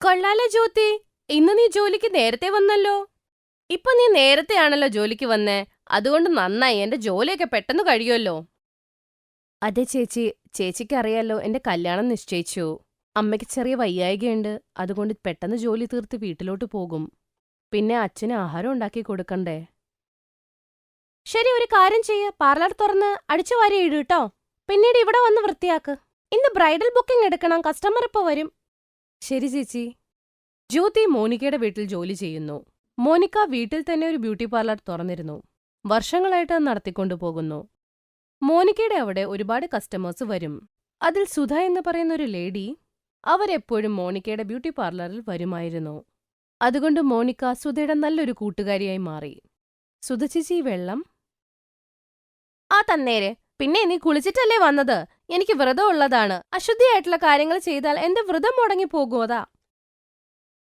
കൊള്ളാലോ ജ്യോതി, ഇന്ന് നീ ജോലിക്ക് നേരത്തെ വന്നല്ലോ. ഇപ്പൊ നീ നേരത്തെയാണല്ലോ ജോലിക്ക് വന്നേ, അതുകൊണ്ട് നന്നായി. എന്റെ ജോലിയൊക്കെ പെട്ടെന്ന് കഴിയുമല്ലോ. അതെ ചേച്ചി, ചേച്ചിക്ക് അറിയാലോ എന്റെ കല്യാണം നിശ്ചയിച്ചു. അമ്മയ്ക്ക് ചെറിയ വയ്യായികയുണ്ട്, അതുകൊണ്ട് പെട്ടെന്ന് ജോലി തീർത്ത് വീട്ടിലോട്ട് പോകും. പിന്നെ അച്ഛന് ആഹാരം ഉണ്ടാക്കി കൊടുക്കണ്ടേ. ശരി, ഒരു കാര്യം ചെയ്യ്, പാർലർ തുറന്ന് അടിച്ചു വാരി ഇടൂ കേട്ടോ. പിന്നീട് ഇവിടെ വന്ന് വൃത്തിയാക്ക്. ഇന്ന് ബ്രൈഡൽ ബുക്കിംഗ് എടുക്കണം, കസ്റ്റമർ ഇപ്പൊ വരും. ശരി ചേച്ചി. ജ്യോതി മോനിക്കയുടെ വീട്ടിൽ ജോലി ചെയ്യുന്നു. മോനിക്ക വീട്ടിൽ തന്നെ ഒരു ബ്യൂട്ടി പാർലർ തുറന്നിരുന്നു. വർഷങ്ങളായിട്ട് അത് നടത്തിക്കൊണ്ടുപോകുന്നു. മോനിക്കയുടെ അവിടെ ഒരുപാട് കസ്റ്റമേഴ്സ് വരും. അതിൽ സുധ എന്ന് പറയുന്ന ഒരു ലേഡി, അവരെപ്പോഴും മോനിക്കയുടെ ബ്യൂട്ടി പാർലറിൽ വരുമായിരുന്നു. അതുകൊണ്ട് മോനിക്ക സുധയുടെ നല്ലൊരു കൂട്ടുകാരിയായി മാറി. സുധ ചേച്ചി, വെള്ളം ആ തന്നേരെ. പിന്നെ നീ കുളിച്ചിട്ടല്ലേ വന്നത്? എനിക്ക് വ്രതം ഉള്ളതാണ്. അശുദ്ധിയായിട്ടുള്ള കാര്യങ്ങൾ ചെയ്താൽ എന്റെ വ്രതം മുടങ്ങി പോകുമതാ.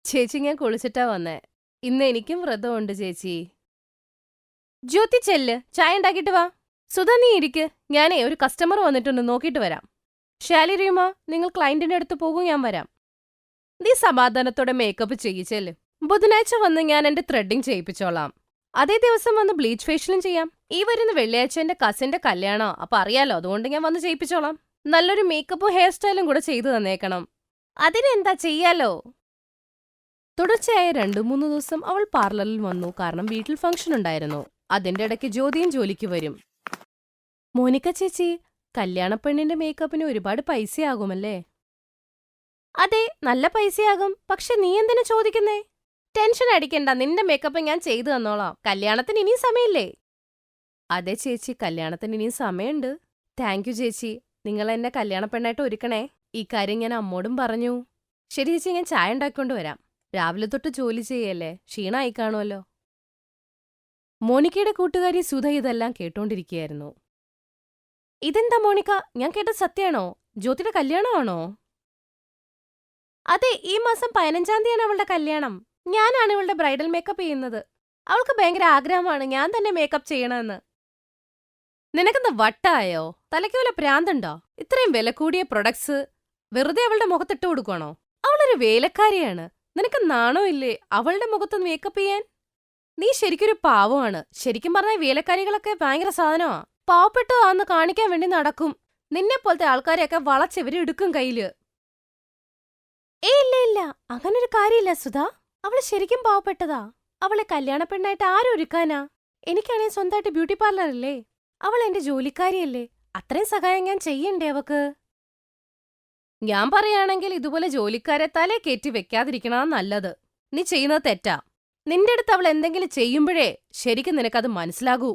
ചേച്ചി, ഞാൻ കുളിച്ചിട്ടാ വന്നേ. ഇന്ന് എനിക്കും വ്രതമുണ്ട് ചേച്ചി. ജ്യോതി, ചെല്ല്, ചായ ഉണ്ടാക്കിട്ട് വാ. സുധ, നീ ഇരിക്ക്, ഞാനേ ഒരു കസ്റ്റമർ വന്നിട്ടുണ്ട്, നോക്കിയിട്ട് വരാം. ശാലിരിയുമ, നിങ്ങൾ ക്ലയന്റിന്റെ അടുത്ത് പോകും, ഞാൻ വരാം. നീ സമാധാനത്തോടെ മേക്കപ്പ് ചെയ്യിച്ചേല്. ബുധനാഴ്ച വന്ന് ഞാൻ എന്റെ ത്രെഡിംഗ് ചെയ്യിപ്പിച്ചോളാം. അതേ ദിവസം വന്ന് ബ്ലീച്ച് ഫേഷ്യലും ചെയ്യാം. ഈ വരുന്ന വെള്ളിയാഴ്ച എന്റെ കസിന്റെ കല്യാണം, അപ്പൊ അറിയാലോ, അതുകൊണ്ട് ഞാൻ വന്ന് ചെയ്യിപ്പിച്ചോളാം. നല്ലൊരു മേക്കപ്പും ഹെയർ സ്റ്റൈലും കൂടെ ചെയ്തു തന്നേക്കണം. അതിനെന്താ, ചെയ്യാലോ. തുടർച്ചയായ 2-3 ദിവസം അവൾ പാർലറിൽ വന്നു, കാരണം വീട്ടിൽ ഫംഗ്ഷൻ ഉണ്ടായിരുന്നു. അതിന്റെ ഇടയ്ക്ക് ജ്യോതിയും ജോലിക്ക് വരും. മോനിക്ക ചേച്ചി, കല്യാണപ്പെണ്ണിന്റെ മേക്കപ്പിന് ഒരുപാട് പൈസയാകുമല്ലേ? അതെ, നല്ല പൈസയാകും. പക്ഷെ നീ എന്തിനാ ചോദിക്കുന്നേ? ടെൻഷൻ അടിക്കണ്ട, നിന്റെ മേക്കപ്പ് ഞാൻ ചെയ്തു തന്നോളാം. കല്യാണത്തിന് ഇനിയും സമയമില്ലേ? അതെ ചേച്ചി, കല്യാണത്തിന് ഇനിയും സമയമുണ്ട്. താങ്ക് യു ചേച്ചി, നിങ്ങൾ എന്നെ കല്യാണപ്പെണ്ണായിട്ട് ഒരുക്കണേ. ഈ കാര്യം ഞാൻ അമ്മോടും പറഞ്ഞു. ശരി ചേച്ചി, ഞാൻ ചായ ഉണ്ടാക്കിക്കൊണ്ട് വരാം. രാവിലെ തൊട്ട് ജോലി ചെയ്യല്ലേ, ക്ഷീണമായി കാണുമല്ലോ. മോനിക്കയുടെ കൂട്ടുകാരി സുധ ഇതെല്ലാം കേട്ടോണ്ടിരിക്കുകയായിരുന്നു. ഇതെന്താ മോനിക്ക, ഞാൻ കേട്ടത് സത്യാണോ? ജ്യോതിയുടെ കല്യാണമാണോ? അതെ, ഈ മാസം 15-ാം തീയതിയാണ് അവളുടെ കല്യാണം. ഞാനാണ് ഇവളുടെ ബ്രൈഡൽ മേക്കപ്പ് ചെയ്യുന്നത്. അവൾക്ക് ഭയങ്കര ആഗ്രഹമാണ് ഞാൻ തന്നെ മേക്കപ്പ് ചെയ്യണമെന്ന്. നിനക്കെന്താ വട്ടായോ? തലയ്ക്ക് വല്ല പ്രാന്തുണ്ടോ? ഇത്രയും വില കൂടിയ പ്രൊഡക്ട്സ് വെറുതെ അവളുടെ മുഖത്തിട്ട് കൊടുക്കണോ? അവളൊരു വേലക്കാരിയാണ്. നിനക്ക് നാണോ ഇല്ലേ അവളുടെ മുഖത്ത് മേക്കപ്പ് ചെയ്യാൻ? നീ ശരിക്കൊരു പാവമാണ്. ശരിക്കും പറഞ്ഞ വേലക്കാരികളൊക്കെ ഭയങ്കര സാധനമാ. പാവപ്പെട്ടതാന്ന് കാണിക്കാൻ വേണ്ടി നടക്കും. നിന്നെ പോലത്തെ ആൾക്കാരെയൊക്കെ വളച്ചെവരെടുക്കും കയ്യില്. ഇല്ല ഇല്ല, അങ്ങനൊരു കാര്യമില്ല സുധാ. അവള് ശരിക്കും പാവപ്പെട്ടതാ. അവളെ കല്യാണ പെണ്ണായിട്ട് ആരൊരുക്കാനാ? എനിക്കാണെങ്കിൽ സ്വന്തമായിട്ട് ബ്യൂട്ടി പാർലർ അല്ലേ. അവൾ എന്റെ ജോലിക്കാരിയല്ലേ. അത്രയും സഹായം ഞാൻ ചെയ്യണ്ടേ അവക്ക്? ഞാൻ പറയുകയാണെങ്കിൽ ഇതുപോലെ ജോലിക്കാരെ തലേ കയറ്റി വെക്കാതിരിക്കണ നല്ലത്. നീ ചെയ്യുന്നത് തെറ്റാ. നിന്റെ അടുത്ത് അവൾ എന്തെങ്കിലും ചെയ്യുമ്പോഴേ ശരിക്കും നിനക്കത് മനസ്സിലാകൂ.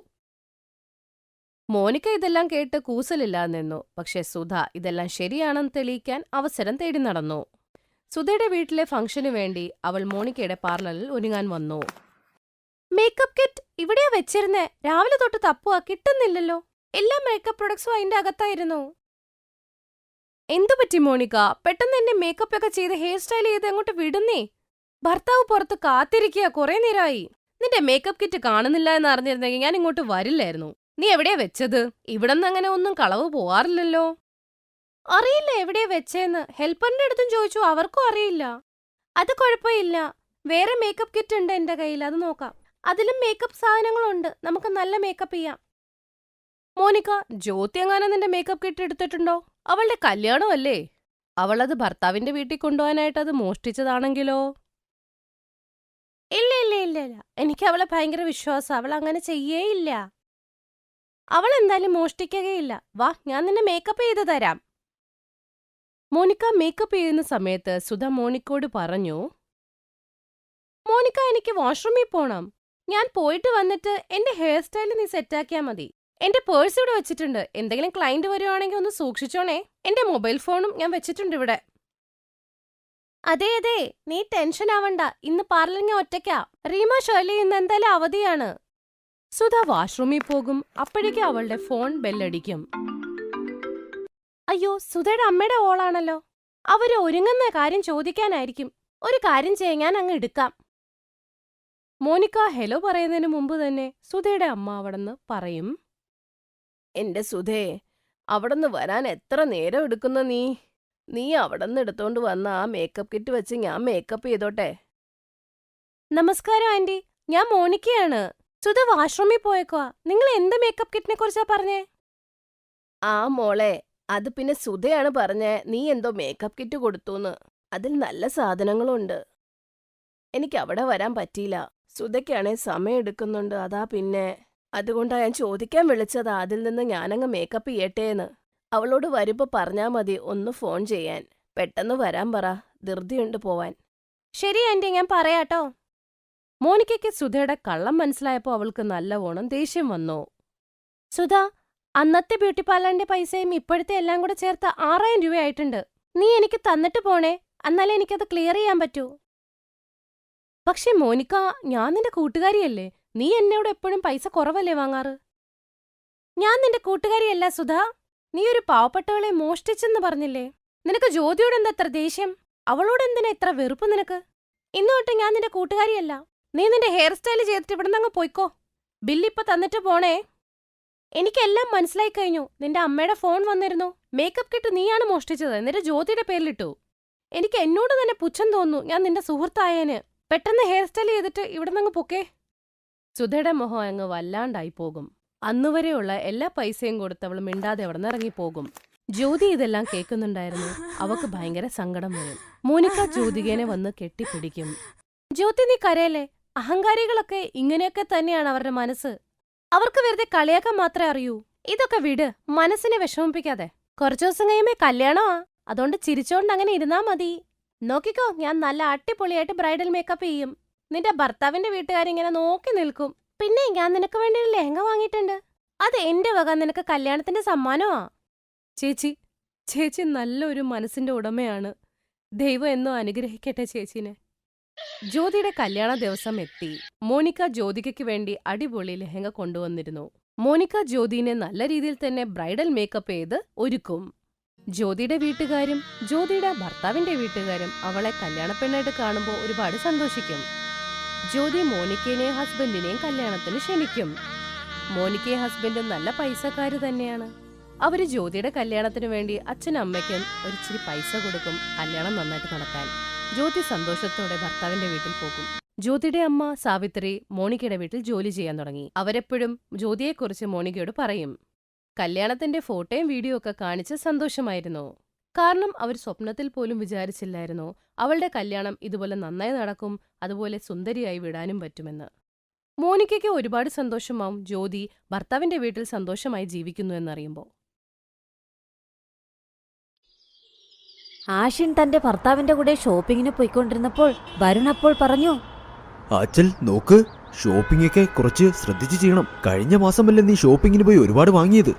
മോനിക്ക ഇതെല്ലാം കേട്ട് കൂസലില്ലാതെ നിന്നു. പക്ഷെ സുധ ഇതെല്ലാം ശരിയാണെന്ന് തെളിയിക്കാൻ അവസരം തേടി നടന്നു. സുധയുടെ വീട്ടിലെ ഫംഗ്ഷനു വേണ്ടി അവൾ മോനിക്കയുടെ പാർലറിൽ ഒരുങ്ങാൻ വന്നു. മേക്കപ്പ് കിറ്റ് ഇവിടെയാ വെച്ചിരുന്നേ. രാവിലെ തൊട്ട് തപ്പുക, കിട്ടുന്നില്ലല്ലോ. എല്ലാ മേക്കപ്പ് പ്രൊഡക്ട്സും അതിന്റെ അകത്തായിരുന്നു. എന്തുപറ്റി മോനിക്ക? പെട്ടെന്ന് എന്നെ മേക്കപ്പ് ഒക്കെ ചെയ്ത് ഹെയർ സ്റ്റൈൽ ചെയ്ത് അങ്ങോട്ട് വിടുന്നേ. ഭർത്താവ് പുറത്ത് കാത്തിരിക്കുക, കുറെ നേരമായി. നിന്റെ മേക്കപ്പ് കിറ്റ് കാണുന്നില്ല എന്ന് അറിഞ്ഞിരുന്നെങ്കിൽ ഞാൻ ഇങ്ങോട്ട് വരില്ലായിരുന്നു. നീ എവിടെയാ വെച്ചത്? ഇവിടെന്ന് അങ്ങനെ ഒന്നും കളവ് പോവാറില്ലല്ലോ. അറിയില്ല എവിടെയാ വെച്ചേന്ന്. ഹെൽപ്പറിന്റെ അടുത്തും ചോദിച്ചു, അവർക്കും അറിയില്ല. അത് കുഴപ്പമില്ല, വേറെ മേക്കപ്പ് കിറ്റ് ഉണ്ട് എന്റെ കയ്യിൽ, അത് നോക്കാം. അതിലും മേക്കപ്പ് സാധനങ്ങളുണ്ട്, നമുക്ക് നല്ല മേക്കപ്പ് ചെയ്യാം. മോനിക്ക, ജ്യോതി എങ്ങാനും നിന്റെ മേക്കപ്പ് കിറ്റ് എടുത്തിട്ടുണ്ടോ? അവളുടെ കല്യാണമല്ലേ. അവളത് ഭർത്താവിന്റെ വീട്ടിൽ കൊണ്ടുപോകാനായിട്ട് അത് മോഷ്ടിച്ചതാണെങ്കിലോ? ഇല്ല ഇല്ല ഇല്ല ഇല്ല, എനിക്ക് അവളെ ഭയങ്കര വിശ്വാസം. അവൾ അങ്ങനെ ചെയ്യേയില്ല. അവൾ എന്തായാലും മോഷ്ടിക്കുകയില്ല. വാ, ഞാൻ നിന്നെ മേക്കപ്പ് ചെയ്ത് തരാം. മോനിക്ക മേക്കപ്പ് ചെയ്യുന്ന സമയത്ത് സുധ മോനിക്കോട് പറഞ്ഞു, മോനിക്ക, എനിക്ക് വാഷ്റൂമിൽ പോണം. ഞാൻ പോയിട്ട് വന്നിട്ട് എന്റെ ഹെയർ സ്റ്റൈൽ നീ സെറ്റാക്കിയാ മതി. എന്റെ പേഴ്സ് ഇവിടെ വെച്ചിട്ടുണ്ട്. എന്തെങ്കിലും ക്ലയന്റ് വരുവാണെങ്കിൽ ഒന്ന് സൂക്ഷിച്ചോണേ. എന്റെ മൊബൈൽ ഫോണും ഞാൻ വെച്ചിട്ടുണ്ട് ഇവിടെ. അതെ അതെ, നീ ടെൻഷൻ ആവണ്ട. ഇന്ന് പാർലറിങ് ഒറ്റയ്ക്കാ. റീമ ഷേർലി ഇന്ന് എന്തായാലും അവധിയാണ്. സുധ വാഷ്റൂമിൽ പോകും. അപ്പോഴേക്കും അവളുടെ ഫോൺ ബെല്ലടിക്കും. അയ്യോ, സുധയുടെ അമ്മയുടെ ഓളാണല്ലോ. അവര് ഒരുങ്ങുന്ന കാര്യം ചോദിക്കാനായിരിക്കും. ഒരു കാര്യം ചെയ്യാൻ ഞാൻ അങ്ങ് എടുക്കാം. മോനിക്ക ഹെലോ പറയുന്നതിന് മുമ്പ് തന്നെ സുധയുടെ അമ്മ അവിടെന്ന് പറയും, എന്റെ സുധേ, അവിടുന്ന് വരാൻ എത്ര നേരം എടുക്കുന്ന നീ? നീ അവിടെ നിന്ന് എടുത്തോണ്ട് വന്ന ആ മേക്കപ്പ് കിറ്റ് വെച്ച് ഞാൻ മേക്കപ്പ് ചെയ്തോട്ടെ. നമസ്കാരം ആന്റി, ഞാൻ മോണിക്കയാണ്. സുധ വാഷ്റൂമിൽ പോയേക്കുവാ. നിങ്ങൾ എന്ത് മേക്കപ്പ് കിറ്റിനെ കുറിച്ചാ പറഞ്ഞേ? ആ മോളെ, അത് പിന്നെ സുധയാണ് പറഞ്ഞേ നീ എന്തോ മേക്കപ്പ് കിറ്റ് കൊടുത്തൂന്ന്. അതിൽ നല്ല സാധനങ്ങളുണ്ട്. എനിക്ക് അവിടെ വരാൻ പറ്റിയില്ല. സുധയ്ക്കാണെ സമയം എടുക്കുന്നുണ്ട്. അതാ പിന്നെ അതുകൊണ്ടാ ഞാൻ ചോദിക്കാൻ വിളിച്ചതാ. അതിൽ നിന്ന് ഞാനങ്ങ് മേക്കപ്പ് ചെയ്യട്ടേന്ന്. അവളോട് വരുമ്പോ പറഞ്ഞാ മതി ഒന്ന് ഫോൺ ചെയ്യാൻ. പെട്ടെന്ന് വരാൻ പറ, ധൃതിയുണ്ട് പോവാൻ. ശരി ആന്റി, ഞാൻ പറയാട്ടോ. മോനിക്കയ്ക്ക് സുധയുടെ കള്ളം മനസ്സിലായപ്പോ അവൾക്ക് നല്ലവണ്ണം ദേഷ്യം വന്നു. സുധ, അന്നത്തെ ബ്യൂട്ടി പാർലറിന്റെ പൈസയും ഇപ്പോഴത്തെ എല്ലാം കൂടെ ചേർത്ത് 6000 രൂപയായിട്ടുണ്ട്. നീ എനിക്ക് തന്നിട്ട് പോണേ, എന്നാലേ എനിക്കത് ക്ലിയർ ചെയ്യാൻ പറ്റൂ. പക്ഷെ മോനിക്ക, ഞാൻ നിന്റെ കൂട്ടുകാരിയല്ലേ? നീ എന്നോട് എപ്പോഴും പൈസ കുറവല്ലേ വാങ്ങാറ്? ഞാൻ നിന്റെ കൂട്ടുകാരിയല്ല സുധ. നീ ഒരു പാവപ്പെട്ടവളെ മോഷ്ടിച്ചെന്ന് പറഞ്ഞില്ലേ? നിനക്ക് ജ്യോതിയോട് എന്താ എത്ര ദേഷ്യം? അവളോട് എന്തിനാ ഇത്ര വെറുപ്പ് നിനക്ക്? ഇന്നു തൊട്ട് ഞാൻ നിന്റെ കൂട്ടുകാരിയല്ല. നീ നിന്റെ ഹെയർ സ്റ്റൈൽ ചെയ്തിട്ട് ഇവിടുന്ന് അങ്ങ് പോയിക്കോ. ബില്ലിപ്പ തന്നിട്ട് പോണേ. എനിക്കെല്ലാം മനസ്സിലായി കഴിഞ്ഞു. നിന്റെ അമ്മയുടെ ഫോൺ വന്നിരുന്നു. മേക്കപ്പ് കിറ്റ് നീയാണ് മോഷ്ടിച്ചത്, എന്നിട്ട് ജ്യോതിയുടെ പേരിലിട്ടു. എനിക്ക് എന്നോട് തന്നെ പുച്ഛം തോന്നുന്നു. ഞാൻ നിന്റെ സുഹൃത്തായേന്. പെട്ടെന്ന് ഹെയർ സ്റ്റൈൽ ചെയ്തിട്ട് ഇവിടുന്ന് അങ്ങ് പൊക്കേ. സുധയുടെ മുഖം അങ്ങ് വല്ലാണ്ടായി പോകും. അന്നുവരെയുള്ള എല്ലാ പൈസയും കൊടുത്തവൾ മിണ്ടാതെ അവിടെ നിന്ന് ഇറങ്ങിപ്പോകും. ജ്യോതി ഇതെല്ലാം കേൾക്കുന്നുണ്ടായിരുന്നു. അവക്ക് ഭയങ്കര സങ്കടം വരും. മോനിക്ക ജ്യോതികേനെ വന്ന് കെട്ടിപ്പിടിക്കും. ജ്യോതി, നീ കരയല്ലേ? അഹങ്കാരികളൊക്കെ ഇങ്ങനെയൊക്കെ തന്നെയാണ് അവരുടെ മനസ്സ്. അവർക്ക് വെറുതെ കളിയാക്കാൻ മാത്രമേ അറിയൂ. ഇതൊക്കെ വിട്, മനസ്സിനെ വിഷമിപ്പിക്കാതെ. കുറച്ചു ദിവസം കഴിയുമ്പോ കല്യാണമാ. അതുകൊണ്ട് ചിരിച്ചോണ്ട് അങ്ങനെ ഇരുന്നാ മതി. നോക്കിക്കോ, ഞാൻ നല്ല അടിപൊളിയായിട്ട് ബ്രൈഡൽ മേക്കപ്പ് ചെയ്യും. നിന്റെ ഭർത്താവിന്റെ വീട്ടുകാരിങ്ങനെ നോക്കി നിൽക്കും. പിന്നെ ഞാൻ നിനക്ക് വേണ്ടി ഒരു ലെഹങ്ക വാങ്ങിയിട്ടുണ്ട്. അത് എന്റെ വക നിനക്ക് കല്യാണത്തിന്റെ സമ്മാനമാ. ചേച്ചി നല്ലൊരു മനസ്സിന്റെ ഉടമയാണ്. ദൈവം എന്നോ അനുഗ്രഹിക്കട്ടെ ചേച്ചിനെ. ജ്യോതിയുടെ കല്യാണ ദിവസം എത്തി. മോനിക്ക ജ്യോതികയ്ക്ക് വേണ്ടി അടിപൊളി ലെഹങ്ക കൊണ്ടുവന്നിരുന്നു. മോനിക്ക ജ്യോതിനെ നല്ല രീതിയിൽ തന്നെ ബ്രൈഡൽ മേക്കപ്പ് ചെയ്ത് ഒരുക്കും. ജ്യോതിയുടെ വീട്ടുകാരും ജ്യോതിയുടെ ഭർത്താവിന്റെ വീട്ടുകാരും അവളെ കല്യാണപ്പെണ്ണായിട്ട് കാണുമ്പോൾ ഒരുപാട് സന്തോഷിക്കും. ജ്യോതി മോനിക്കയെയും ഹസ്ബൻഡിനെയും കല്യാണത്തിന് ക്ഷണിക്കും. മോനിക്കയും ഹസ്ബൻഡും നല്ല പൈസക്കാര് തന്നെയാണ്. അവര് ജ്യോതിയുടെ കല്യാണത്തിന് വേണ്ടി അച്ഛനും അമ്മയ്ക്കും ഒരിച്ചിരി പൈസ കൊടുക്കും, കല്യാണം നന്നായിട്ട് നടക്കാൻ. ജ്യോതി സന്തോഷത്തോടെ ഭർത്താവിന്റെ വീട്ടിൽ പോകും. ജ്യോതിയുടെ അമ്മ സാവിത്രി മോണിക്കയുടെ വീട്ടിൽ ജോലി ചെയ്യാൻ തുടങ്ങി. അവരെപ്പോഴും ജ്യോതിയെക്കുറിച്ച് മോണിക്കയോട് പറയും. കല്യാണത്തിന്റെ ഫോട്ടോയും വീഡിയോ ഒക്കെ കാണിച്ച് സന്തോഷമായിരുന്നു. കാരണം അവർ സ്വപ്നത്തിൽ പോലും വിചാരിച്ചില്ലായിരുന്നു അവളുടെ കല്യാണം ഇതുപോലെ നന്നായി നടക്കും, അതുപോലെ സുന്ദരിയായി വിടാനും പറ്റുമെന്ന്. മോനിക്കയ്ക്ക് ഒരുപാട് സന്തോഷമാവും ജ്യോതി ഭർത്താവിന്റെ വീട്ടിൽ സന്തോഷമായി ജീവിക്കുന്നു എന്നറിയുമ്പോൾ. ആഷിൻ തന്റെ ഭർത്താവിന്റെ കൂടെ ഷോപ്പിങ്ങിന് പോയിക്കൊണ്ടിരുന്നപ്പോൾ വരുൺ അപ്പോൾ പറഞ്ഞു, അച്ചൽ നോക്ക്, ഷോപ്പിംഗ് ഒക്കെ കുറച്ച് ശ്രദ്ധിച്ചു ചെയ്യണം. കഴിഞ്ഞ മാസമല്ലേ നീ ഷോപ്പിങ്ങിന് പോയി ഒരുപാട് വാങ്ങിയത്?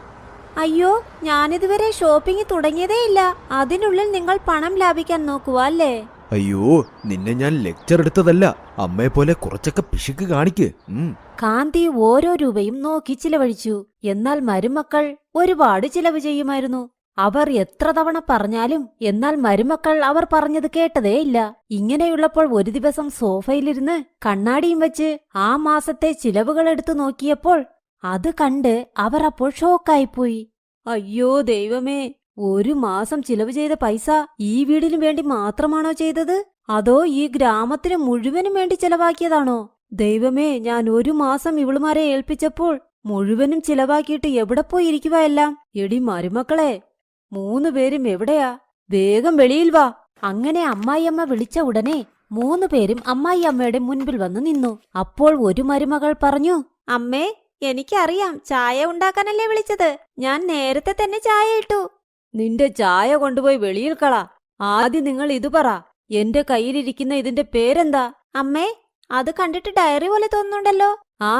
അയ്യോ, ഞാനിതുവരെ ഷോപ്പിംഗ് തുടങ്ങിയതേയില്ല. അതിനുള്ളിൽ നിങ്ങൾ പണം ലാഭിക്കാൻ നോക്കുക അല്ലേ? അയ്യോ, നിന്നെ ഞാൻ ലെക്ചർ എടുത്തതല്ല. അമ്മയെ പോലെ കുറച്ചൊക്കെ പിശുക്ക് കാണിക്ക്. കാന്തി ഓരോ രൂപയും നോക്കി ചിലവഴിച്ചു. എന്നാൽ മരുമക്കൾ ഒരുപാട് ചിലവ് ചെയ്യുമായിരുന്നു. അവർ എത്ര തവണ പറഞ്ഞാലും എന്നാൽ മരുമക്കൾ അവർ പറഞ്ഞത് കേട്ടതേയില്ല. ഇങ്ങനെയുള്ളപ്പോൾ ഒരു ദിവസം സോഫയിലിരുന്ന് കണ്ണാടിയും വെച്ച് ആ മാസത്തെ ചിലവുകൾ എടുത്തു നോക്കിയപ്പോൾ അത് കണ്ട് അവർ അപ്പോൾ ഷോക്കായിപ്പോയി. അയ്യോ ദൈവമേ, ഒരു മാസം ചിലവ് ചെയ്ത പൈസ ഈ വീടിനു വേണ്ടി മാത്രമാണോ ചെയ്തത്? അതോ ഈ ഗ്രാമത്തിന് മുഴുവനും വേണ്ടി ചിലവാക്കിയതാണോ? ദൈവമേ, ഞാൻ ഒരു മാസം ഇവളുമാരെ ഏൽപ്പിച്ചപ്പോൾ മുഴുവനും ചിലവാക്കിയിട്ട് എവിടെ പോയിരിക്കുക എല്ലാം? എടി മരുമക്കളെ, 3 പേരും എവിടെയാ? വേഗം വെളിയിൽ വാ. അങ്ങനെ അമ്മായിയമ്മ വിളിച്ച ഉടനെ 3 പേരും അമ്മായിയമ്മയുടെ മുൻപിൽ വന്നു നിന്നു. അപ്പോൾ ഒരു മരുമകൾ പറഞ്ഞു, അമ്മേ, എനിക്കറിയാം, ചായ ഉണ്ടാക്കാനല്ലേ വിളിച്ചത്. ഞാൻ നേരത്തെ തന്നെ ചായ ഇട്ടു. നിന്റെ ചായ കൊണ്ടുപോയി വെളിയിൽ കള. ആദ്യം നിങ്ങൾ ഇത് പറ, എന്റെ കയ്യിലിരിക്കുന്ന ഇതിന്റെ പേരെന്താ? അമ്മേ, അത് കണ്ടിട്ട് ഡയറി പോലെ തോന്നുന്നുണ്ടല്ലോ. ആ,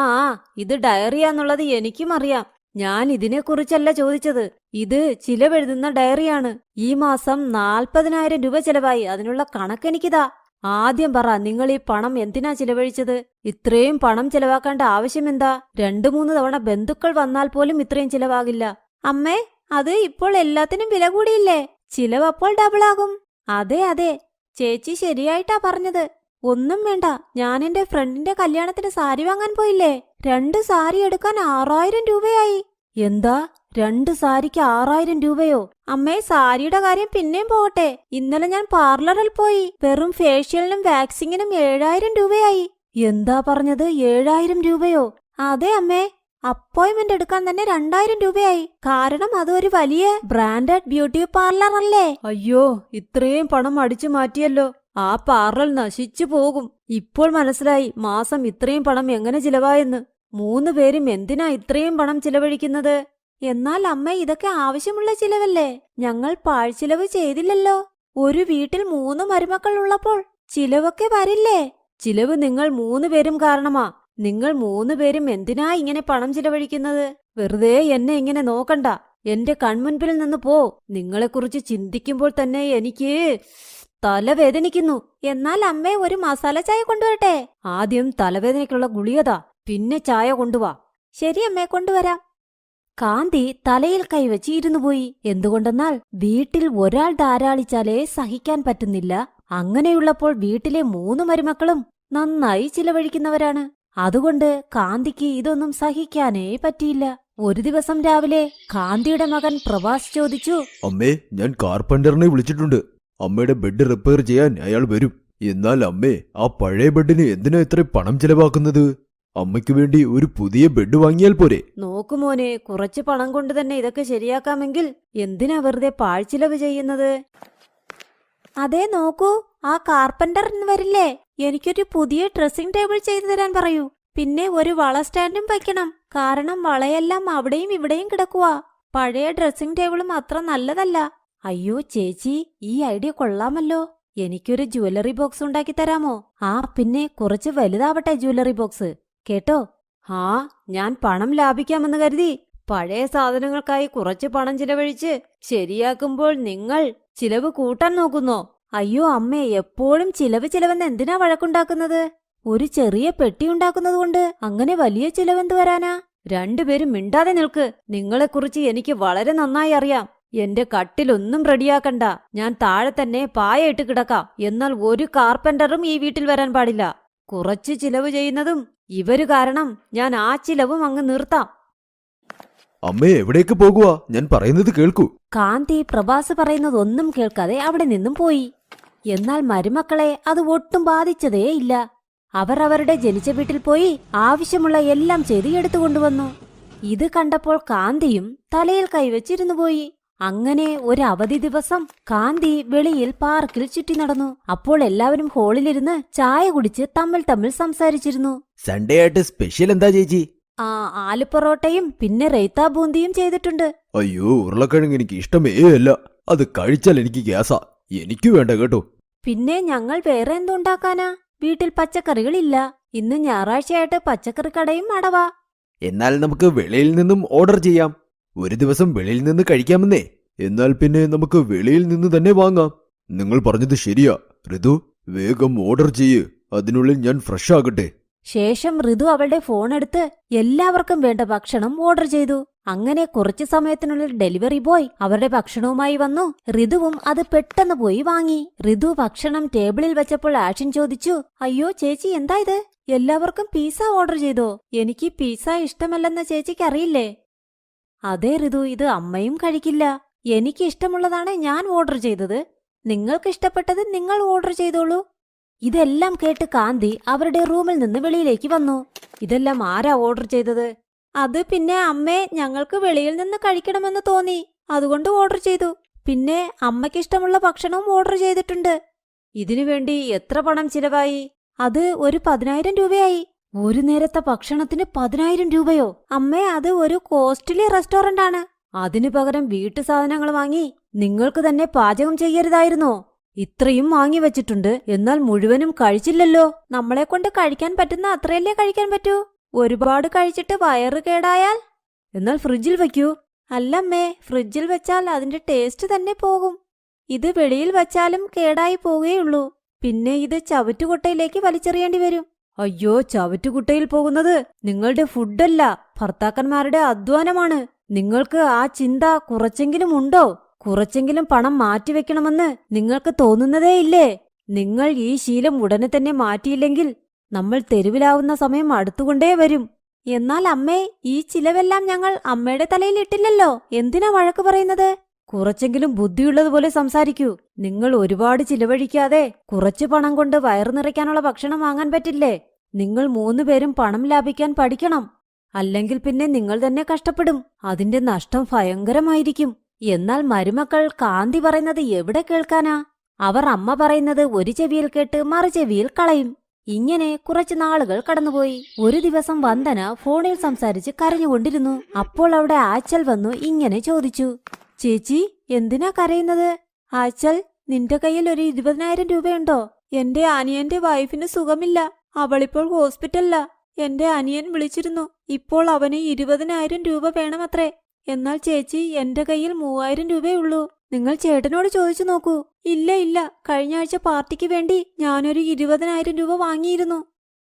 ഇത് ഡയറിയാന്നുള്ളത് എനിക്കും അറിയാം. ഞാൻ ഇതിനെക്കുറിച്ചല്ല ചോദിച്ചത്. ഇത് ചിലവെഴുതുന്ന ഡയറിയാണ്. ഈ മാസം 40,000 രൂപ ചിലവായി. അതിനുള്ള കണക്കെനിക്കിതാ. ആദ്യം പറ, നിങ്ങൾ ഈ പണം എന്തിനാ ചിലവഴിച്ചത്? ഇത്രയും പണം ചിലവാക്കേണ്ട ആവശ്യമെന്താ? 2-3 തവണ ബന്ധുക്കൾ വന്നാൽ പോലും ഇത്രയും ചിലവാകില്ല. അമ്മേ, അത് ഇപ്പോൾ എല്ലാത്തിനും വില കൂടിയില്ലേ? ചിലവ് അപ്പോൾ ഡബിളാകും. അതെ, ചേച്ചി ശരിയായിട്ടാ പറഞ്ഞത്. ഒന്നും വേണ്ട, ഞാൻ എന്റെ ഫ്രണ്ടിന്റെ കല്യാണത്തിന് സാരി വാങ്ങാൻ പോയില്ലേ, 2 സാരി എടുക്കാൻ 6000 രൂപയായി. എന്താ 2 സാരിക്ക് 6000 രൂപയോ? അമ്മേ, സാരിയുടെ കാര്യം പിന്നെയും പോകട്ടെ. ഇന്നലെ ഞാൻ പാർലറിൽ പോയി. വെറും ഫേഷ്യലിനും വാക്സിങ്ങിനും 7000 രൂപയായി. എന്താ പറഞ്ഞത്? 7000 രൂപയോ? അതെ അമ്മേ. അപ്പോയിന്റ്മെന്റ് എടുക്കാൻ തന്നെ 2000 രൂപയായി. കാരണം അതൊരു വലിയ ബ്രാൻഡഡ് ബ്യൂട്ടി പാർലർ അല്ലേ. അയ്യോ, ഇത്രയും പണം അടിച്ചു മാറ്റിയല്ലോ. ആ പാർലർ നശിച്ചു പോകും. ഇപ്പോൾ മനസ്സിലായി മാസം ഇത്രയും പണം എങ്ങനെ ചിലവായെന്ന്. 3 പേരും എന്തിനാ ഇത്രയും പണം ചിലവഴിക്കുന്നത്? എന്നാൽ അമ്മ, ഇതൊക്കെ ആവശ്യമുള്ള ചിലവല്ലേ? ഞങ്ങൾ പാഴ്ചിലവ് ചെയ്തില്ലല്ലോ. ഒരു വീട്ടിൽ 3 മരുമക്കൾ ഉള്ളപ്പോൾ ചിലവൊക്കെ വരില്ലേ? ചിലവ് നിങ്ങൾ 3 പേരും കാരണമാ. നിങ്ങൾ 3 പേരും എന്തിനാ ഇങ്ങനെ പണം ചിലവഴിക്കുന്നത്? വെറുതെ എന്നെ ഇങ്ങനെ നോക്കണ്ട. എന്റെ കൺമുൻപിൽ നിന്ന് പോ. നിങ്ങളെക്കുറിച്ച് ചിന്തിക്കുമ്പോൾ തന്നെ എനിക്ക് തലവേദനിക്കുന്നു. എന്നാൽ അമ്മേ, ഒരു മസാല ചായ കൊണ്ടുവരട്ടെ? ആദ്യം തലവേദനയ്ക്കുള്ള ഗുളികതാ, പിന്നെ ചായ കൊണ്ടുവാ. ശരി അമ്മേ, കൊണ്ടുവരാം. കാന്തി തലയിൽ കൈവച്ച് ഇരുന്നു പോയി. എന്തുകൊണ്ടെന്നാൽ വീട്ടിൽ ഒരാൾ ധാരാളിച്ചാലേ സഹിക്കാൻ പറ്റുന്നില്ല. അങ്ങനെയുള്ളപ്പോൾ വീട്ടിലെ 3 മരുമക്കളും നന്നായി ചിലവഴിക്കുന്നവരാണ്. അതുകൊണ്ട് കാന്തിക്ക് ഇതൊന്നും സഹിക്കാനേ പറ്റിയില്ല. ഒരു ദിവസം രാവിലെ കാന്തിയുടെ മകൻ പ്രഭാസ് ചോദിച്ചു, അമ്മേ, ഞാൻ കാർപ്പന്ററിനെ വിളിച്ചിട്ടുണ്ട്. അമ്മയുടെ ബെഡ് റിപ്പയർ ചെയ്യാൻ അയാൾ വരും. എന്നാൽ അമ്മേ, ആ പഴയ ബെഡിന് എന്തിനാ ഇത്ര പണം ചിലവാക്കുന്നത്? അമ്മയ്ക്ക് വേണ്ടി ഒരു പുതിയ ബെഡ് വാങ്ങിയാൽ പോരെ? നോക്കുമോനെ, കുറച്ച് പണം കൊണ്ട് തന്നെ ഇതൊക്കെ ശരിയാക്കാമെങ്കിൽ എന്തിനാ വെറുതെ പാഴ്ചിലവ് ചെയ്യുന്നത്? അതെ, നോക്കൂ, ആ കാർപ്പന്റർ വരില്ലേ? എനിക്കൊരു പുതിയ ഡ്രസ്സിംഗ് ടേബിൾ ചെയ്തു തരാൻ പറയൂ. പിന്നെ ഒരു വള സ്റ്റാൻഡും വയ്ക്കണം. കാരണം വളയെല്ലാം അവിടെയും ഇവിടെയും കിടക്കുവാ. പഴയ ഡ്രസ്സിംഗ് ടേബിളും അത്ര നല്ലതല്ല. അയ്യോ ചേച്ചി, ഈ ഐഡിയ കൊള്ളാമല്ലോ. എനിക്കൊരു ജ്വല്ലറി ബോക്സ് ഉണ്ടാക്കി തരാമോ? ആ, പിന്നെ കുറച്ച് വലുതാവട്ടെ ജ്വല്ലറി ബോക്സ്. കേട്ടോ? ആ, ഞാൻ പണം ലാഭിക്കാമെന്ന് കരുതി പഴയ സാധനങ്ങൾക്കായി കുറച്ച് പണം ചിലവഴിച്ച് ശരിയാക്കുമ്പോൾ നിങ്ങൾ ചിലവ് കൂട്ടാൻ നോക്കുന്നോ? അയ്യോ അമ്മേ, എപ്പോഴും ചിലവെന്ന് എന്തിനാ വഴക്കുണ്ടാക്കുന്നത്? ഒരു ചെറിയ പെട്ടി ഉണ്ടാക്കുന്നതുകൊണ്ട് അങ്ങനെ വലിയ ചിലവെന്ത് വരാനാ? 2 പേരും മിണ്ടാതെ നിൽക്ക്. നിങ്ങളെക്കുറിച്ച് എനിക്ക് വളരെ നന്നായി അറിയാം. എന്റെ കട്ടിലൊന്നും റെഡിയാക്കണ്ട. ഞാൻ താഴെ തന്നെ പായയിട്ട് കിടക്കാം. എന്നാൽ ഒരു കാർപ്പന്ററും ഈ വീട്ടിൽ വരാൻ പാടില്ല. കുറച്ച് ചിലവ് ചെയ്യുന്നതും ഇവര് കാരണം ഞാൻ ആ ചിലവും അങ്ങ് നിർത്താം. അമ്മേ, എവിടേക്ക് പോകുവാ? ഞാൻ പറയുന്നത് കേൾക്കൂ. കാന്തി പ്രഭാസ് പറയുന്നതൊന്നും കേൾക്കാതെ അവിടെ നിന്നും പോയി. എന്നാൽ മരുമക്കളെ അത് ഒട്ടും ബാധിച്ചതേയില്ല. അവർ അവരുടെ ജനിച്ച വീട്ടിൽ പോയി ആവശ്യമുള്ള എല്ലാം ചെയ്ത് എടുത്തുകൊണ്ടുവന്നു. ഇത് കണ്ടപ്പോൾ കാന്തിയും തലയിൽ കൈവച്ചിരുന്നു പോയി. അങ്ങനെ ഒരു അവധി ദിവസം കാന്തി വെളിയിൽ പാർക്കിൽ ചുറ്റി നടന്നു. അപ്പോൾ എല്ലാവരും ഹാളിലിരുന്ന് ചായ കുടിച്ച് തമ്മിൽ സംസാരിച്ചിരുന്നു. സൺഡേ ആയിട്ട് സ്പെഷ്യൽ എന്താ ചേച്ചി? ആലുപൊറോട്ടയും പിന്നെ റെയ്ത്ത ബൂന്തിയും ചെയ്തിട്ടുണ്ട്. അയ്യോ, ഉരുളക്കിഴങ്ങ് എനിക്ക് ഇഷ്ടമേ അല്ല. അത് കഴിച്ചാൽ എനിക്ക് ഗ്യാസാ. എനിക്ക് വേണ്ട കേട്ടോ. പിന്നെ ഞങ്ങൾ വേറെ എന്തുണ്ടാക്കാനാ? വീട്ടിൽ പച്ചക്കറികളില്ല. ഇന്ന് ഞായറാഴ്ചയായിട്ട് പച്ചക്കറി കടയും അടവാ. എന്നാൽ നമുക്ക് വെളിയിൽ നിന്നും ഓർഡർ ചെയ്യാം. ഒരു ദിവസം വെളിയിൽ നിന്ന് കഴിക്കാമെന്നേ. എന്നാൽ പിന്നെ നമുക്ക് വെളിയിൽ നിന്ന് തന്നെ വാങ്ങാം. നിങ്ങൾ പറഞ്ഞത് ശരിയാ ഋതു. വേഗം ഓർഡർ ചെയ്യ്. അതിനുള്ളിൽ ഞാൻ ഫ്രഷ് ആകട്ടെ. ശേഷം ഋതു അവളുടെ ഫോൺ എടുത്ത് എല്ലാവർക്കും വേണ്ട ഭക്ഷണം ഓർഡർ ചെയ്തു. അങ്ങനെ കുറച്ചു സമയത്തിനുള്ളിൽ ഡെലിവറി ബോയ് അവരുടെ ഭക്ഷണവുമായി വന്നു. ഋതുവും അത് പെട്ടെന്ന് പോയി വാങ്ങി. ഋതു ഭക്ഷണം ടേബിളിൽ വെച്ചപ്പോൾ ആഷൻ ചോദിച്ചു, അയ്യോ ചേച്ചി, എന്താ ഇത്? എല്ലാവർക്കും പിസ്സ ഓർഡർ ചെയ്തോ? എനിക്ക് പിസ്സ ഇഷ്ടമല്ലെന്ന് ചേച്ചിക്ക് അറിയില്ലേ? അതെ ഋതു, ഇത് അമ്മയും കഴിക്കില്ല. എനിക്ക് ഇഷ്ടമുള്ളതാണ് ഞാൻ ഓർഡർ ചെയ്തത്. നിങ്ങൾക്ക് ഇഷ്ടപ്പെട്ടത് നിങ്ങൾ ഓർഡർ ചെയ്തോളൂ. ഇതെല്ലാം കേട്ട് കാന്തി അവരുടെ റൂമിൽ നിന്ന് വെളിയിലേക്ക് വന്നു. ഇതെല്ലാം ആരാ ഓർഡർ ചെയ്തത്? അത് പിന്നെ അമ്മേ, ഞങ്ങൾക്ക് വെളിയിൽ നിന്ന് കഴിക്കണമെന്ന് തോന്നി, അതുകൊണ്ട് ഓർഡർ ചെയ്തു. പിന്നെ അമ്മയ്ക്കിഷ്ടമുള്ള ഭക്ഷണവും ഓർഡർ ചെയ്തിട്ടുണ്ട്. ഇതിനുവേണ്ടി എത്ര പണം ചിലവായി? അത് ഒരു 10,000 രൂപയായി. ഒരു നേരത്തെ ഭക്ഷണത്തിന് 10,000 രൂപയോ? അമ്മേ, അത് ഒരു കോസ്റ്റ്ലി റെസ്റ്റോറന്റ് ആണ്. അതിനു പകരം വീട്ടു സാധനങ്ങൾ വാങ്ങി നിങ്ങൾക്ക് തന്നെ പാചകം ചെയ്യരുതായിരുന്നോ? ഇത്രയും വാങ്ങി വെച്ചിട്ടുണ്ട്, എന്നാൽ മുഴുവനും കഴിച്ചില്ലല്ലോ. നമ്മളെ കൊണ്ട് കഴിക്കാൻ പറ്റുന്ന അത്രയല്ലേ കഴിക്കാൻ പറ്റൂ. ഒരുപാട് കഴിച്ചിട്ട് വയറ് കേടായാൽ? എന്നാൽ ഫ്രിഡ്ജിൽ വെക്കൂ. അല്ലമ്മേ, ഫ്രിഡ്ജിൽ വെച്ചാൽ അതിന്റെ ടേസ്റ്റ് തന്നെ പോകും. ഇത് വെളിയിൽ വച്ചാലും കേടായി പോവുകയുള്ളൂ. പിന്നെ ഇത് ചവറ്റുകുട്ടയിലേക്ക് വലിച്ചെറിയേണ്ടി വരും. അയ്യോ, ചവറ്റുകുട്ടയിൽ പോകുന്നത് നിങ്ങളുടെ ഫുഡല്ല, ഭർത്താക്കന്മാരുടെ അധ്വാനമാണ്. നിങ്ങൾക്ക് ആ ചിന്ത കുറച്ചെങ്കിലും ഉണ്ടോ? കുറച്ചെങ്കിലും പണം മാറ്റിവെക്കണമെന്ന് നിങ്ങൾക്ക് തോന്നുന്നതേയില്ലേ? നിങ്ങൾ ഈ ശീലം ഉടനെ തന്നെ മാറ്റിയില്ലെങ്കിൽ നമ്മൾ തെരുവിലാവുന്ന സമയം അടുത്തുകൊണ്ടേ വരും. എന്നാൽ അമ്മേ, ഈ ചിലവെല്ലാം ഞങ്ങൾ അമ്മയുടെ തലയിൽ ഇട്ടില്ലല്ലോ. എന്തിനാ വഴക്ക് പറയുന്നത്? കുറച്ചെങ്കിലും ബുദ്ധിയുള്ളതുപോലെ സംസാരിക്കൂ. നിങ്ങൾ ഒരുപാട് ചിലവഴിക്കാതെ കുറച്ചു പണം കൊണ്ട് വയറു നിറയ്ക്കാനുള്ള ഭക്ഷണം വാങ്ങാൻ പറ്റില്ലേ? നിങ്ങൾ 3 പേരും പണം ലാഭിക്കാൻ പഠിക്കണം. അല്ലെങ്കിൽ പിന്നെ നിങ്ങൾ തന്നെ കഷ്ടപ്പെടും. അതിന്റെ നഷ്ടം ഭയങ്കരമായിരിക്കും. എന്നാൽ മരുമക്കൾ കാന്തി പറയുന്നത് എവിടെ കേൾക്കാനാ? അവർ അമ്മ പറയുന്നത് ഒരു ചെവിയിൽ കേട്ട് മറു ചെവിയിൽ കളയും. ഇങ്ങനെ കുറച്ചു നാളുകൾ കടന്നുപോയി. ഒരു ദിവസം വന്ദന ഫോണിൽ സംസാരിച്ച് കരഞ്ഞുകൊണ്ടിരുന്നു. അപ്പോൾ അവിടെ ആച്ചൽ വന്നു ഇങ്ങനെ ചോദിച്ചു, ചേച്ചി, എന്തിനാ കരയുന്നത്? ആച്ചൽ, നിന്റെ കയ്യിൽ ഒരു 20,000 രൂപയുണ്ടോ? എന്റെ അനിയന്റെ വൈഫിന് സുഖമില്ല. അവളിപ്പോൾ ഹോസ്പിറ്റലിലാ. എന്റെ അനിയൻ വിളിച്ചിരുന്നു. ഇപ്പോൾ അവന് 20,000 രൂപ വേണമത്രേ. എന്നാൽ ചേച്ചി, എന്റെ കയ്യിൽ 3,000 രൂപയുള്ളൂ. നിങ്ങൾ ചേട്ടനോട് ചോദിച്ചു നോക്കൂ. ഇല്ല ഇല്ല, കഴിഞ്ഞ ആഴ്ച പാർട്ടിക്ക് വേണ്ടി ഞാനൊരു 20,000 രൂപ വാങ്ങിയിരുന്നു.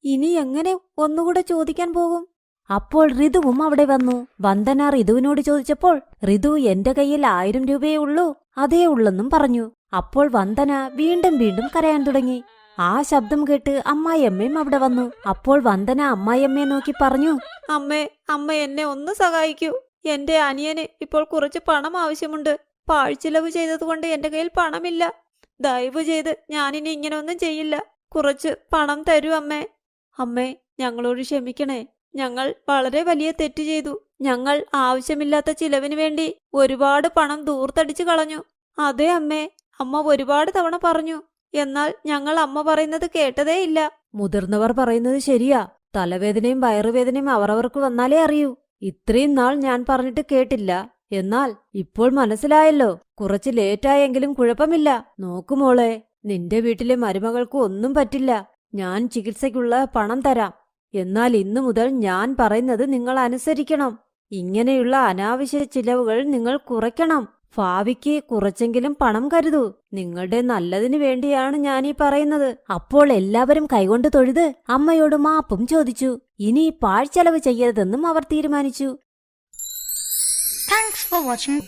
ഇനി എങ്ങനെ ഒന്നുകൂടെ ചോദിക്കാൻ പോകും? അപ്പോൾ ഋതുവും അവിടെ വന്നു. വന്ദന ഋതുവിനോട് ചോദിച്ചപ്പോൾ ഋതു എന്റെ കയ്യിൽ 1000 രൂപയേ ഉള്ളൂ, അതേ ഉള്ളെന്നും പറഞ്ഞു. അപ്പോൾ വന്ദന വീണ്ടും വീണ്ടും കരയാൻ തുടങ്ങി. ആ ശബ്ദം കേട്ട് അമ്മായിയമ്മയും അവിടെ വന്നു. അപ്പോൾ വന്ദന അമ്മായിയമ്മയെ നോക്കി പറഞ്ഞു, അമ്മേ, അമ്മ എന്നെ ഒന്ന് സഹായിക്കൂ. എന്റെ അനിയന് ഇപ്പോൾ കുറച്ച് പണം ആവശ്യമുണ്ട്. പാഴ്ചിലവ് ചെയ്തതുകൊണ്ട് എന്റെ കയ്യിൽ പണമില്ല. ദയവ് ചെയ്ത് ഞാനിനി ഇങ്ങനെ ഒന്നും ചെയ്യില്ല. കുറച്ച് പണം തരൂ അമ്മേ. അമ്മേ, ഞങ്ങളോട് ക്ഷമിക്കണേ. ഞങ്ങൾ വളരെ വലിയ തെറ്റ് ചെയ്തു. ഞങ്ങൾ ആവശ്യമില്ലാത്ത ചിലവിന് വേണ്ടി ഒരുപാട് പണം ദൂർത്തടിച്ചു കളഞ്ഞു. അതെ അമ്മേ, അമ്മ ഒരുപാട് തവണ പറഞ്ഞു. എന്നാൽ ഞങ്ങൾ അമ്മ പറയുന്നത് കേട്ടതേയില്ല. മുതിർന്നവർ പറയുന്നത് ശരിയാ. തലവേദനയും വയറുവേദനയും അവരവർക്ക് വന്നാലേ അറിയൂ. ഇത്രയും നാൾ ഞാൻ പറഞ്ഞിട്ട് കേട്ടില്ല. എന്നാൽ ഇപ്പോൾ മനസ്സിലായല്ലോ. കുറച്ച് ലേറ്റായെങ്കിലും കുഴപ്പമില്ല. നോക്കുമോളെ, നിന്റെ വീട്ടിലെ മരുമകൾക്ക് ഒന്നും പറ്റില്ല. ഞാൻ ചികിത്സയ്ക്കുള്ള പണം തരാം. എന്നാൽ ഇന്നു മുതൽ ഞാൻ പറയുന്നത് നിങ്ങൾ അനുസരിക്കണം. ഇങ്ങനെയുള്ള അനാവശ്യ ചിലവുകൾ നിങ്ങൾ കുറയ്ക്കണം. ഭാവിക്ക് കുറച്ചെങ്കിലും പണം കരുതൂ. നിങ്ങളുടെ നല്ലതിനു വേണ്ടിയാണ് ഞാനീ പറയുന്നത്. അപ്പോൾ എല്ലാവരും കൈകൊണ്ട് തൊഴുത് അമ്മയോട് മാപ്പും ചോദിച്ചു. ഇനി പാഴ്ചെലവ് ചെയ്യരുതെന്നും അവർ തീരുമാനിച്ചു. Thanks for watching.